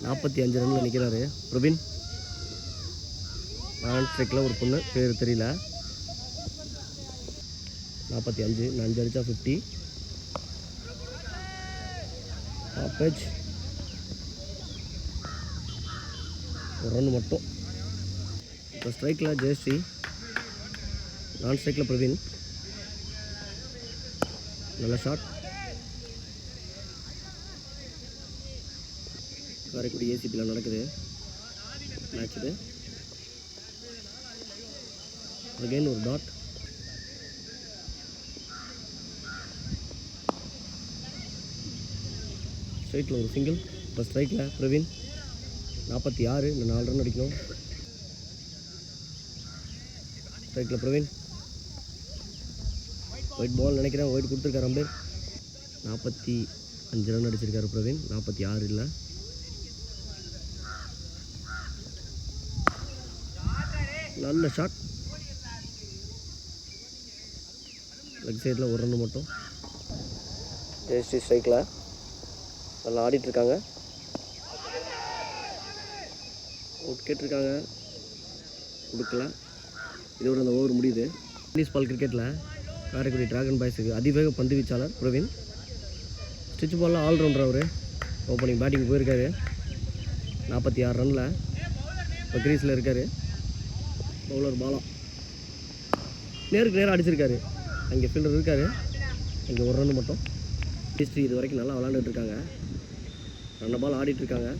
45 ரன்னில் நிற்கிறாரு பிரவீன். நான் ஸ்ட்ரைக்கில் ஒரு பொண்ணு பேர் தெரியல. 45 நான் 5 அடித்தா 50. டாப்பேஜ் ஒரு ரன் மட்டும். இப்போ ஸ்ட்ரைக்கில் ஜெயஸ்ரீ, நான் ஸ்ட்ரைக்கில் பிரவீன். நல்ல ஷாட். காரைக்குடி ஏசிபியில் நடக்குது மேட்ச். இது அகைன் ஒரு டாட். ஸ்ட்ரைக்கில் ஒரு சிங்கிள். இப்போ ஸ்ட்ரைக்கில் பிரவீன் 46. இந்த 4 ரன் அடிக்கணும். ஸ்ட்ரைக்கில் பிரவீன். ஒயிட் பால் நினைக்கிறேன். ஒயிட் கொடுத்துருக்காரு அம்பேர். 45 ரன் அடிச்சிருக்காரு பிரவீன். 46 இல்லை. நல்ல ஷாட். லெக் சைடில் ஒரு ரன் மட்டும். ஜெயஸ்ரீ ஸ்ட்ரைக்கில் நல்லா ஆடிட்டுருக்காங்க. அவுட் கேட்டிருக்காங்க, கொடுக்கல. இதோட அந்த ஓவர் முடியுது. டென்னிஸ் பால் கிரிக்கெட்டில் காரைக்குடி டிராகன் பாய்ஸுக்கு அதிவேக பந்து வீச்சாளர் பிரவீன். ஸ்டிச் பாலில் ஆல்ரவுண்டர் அவர். ஓப்பனிங் பேட்டிங் போயிருக்காரு. 46 ரனில் இப்போ கிரீஸில் இருக்கார். பவுலர் பாலா நேருக்கு நேராக அடிச்சிருக்காரு. அங்கே ஃபீல்டர் இருக்கார். இங்கே ஒரு ரன் மட்டும். ஹிஸ்ட்ரி இது வரைக்கும் நல்லா விளாண்டுட்டு இருக்காங்க. 2 பால் ஆடிட்டுருக்காங்க.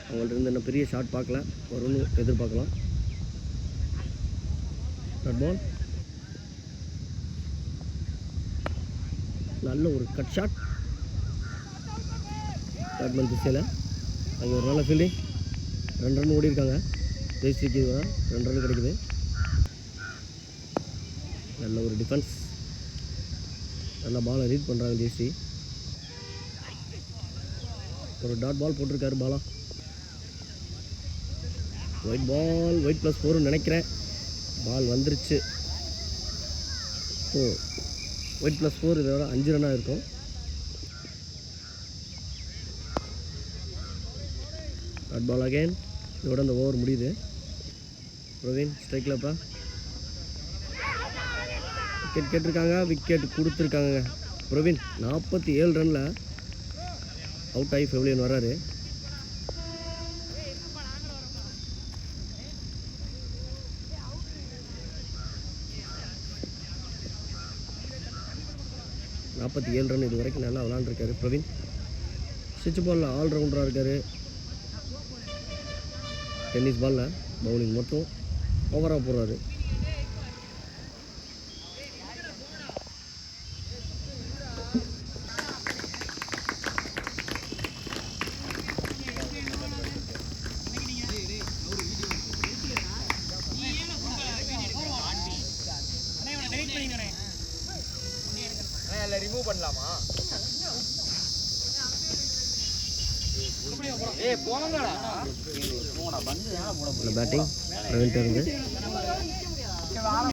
அவங்கள்ட்ட இருந்து என்ன பெரிய ஷாட் பார்க்கல. வரும்னு எதிர்பார்க்கலாம். Dot ball. நல்ல ஒரு கட் ஷாட். பேட்மேன் திசையில் அங்கே ஒரு நல்ல ஃபீல்டிங். 2 ரன் ஓடி இருக்காங்க. ஜெயஸ்ரீக்கு 2 ரன் கிடைக்குது. நல்ல ஒரு டிஃபென்ஸ். நல்லா பாலை ரீட் பண்ணுறாங்க ஜெயஸ்ரீ. ஒரு டாட் பால் போட்டிருக்காரு பாலா. White ball. ஒயிட் +4 நினைக்கிறேன். பால் வந்துருச்சு. ஒயிட் +4 இதோட 5 ரன்னாக இருக்கும். Dot ball again. இதோட அந்த ஓவர் முடியுது. பிரவீன் ஸ்ட்ரைக்கில் இப்போ விக்கெட் கேட்டிருக்காங்க. விக்கெட் கொடுத்துருக்காங்க. பிரவீன் 47 ரனில் அவுட் ஆகி பெவிலியன் வர்றாரு. ரன் இது வரைக்கும் நல்லா விளாண்டுருக்காரு பிரவீன். ஸ்விட்ச் பாலில் ஆல்ரவுண்டராக இருக்கார். டென்னிஸ் பாலில் பவுலிங் மட்டும் ஓவராக போடுறாரு. ரிமூவ் பண்ணலாமா? பேட்டிங் பிரவீன் இருந்து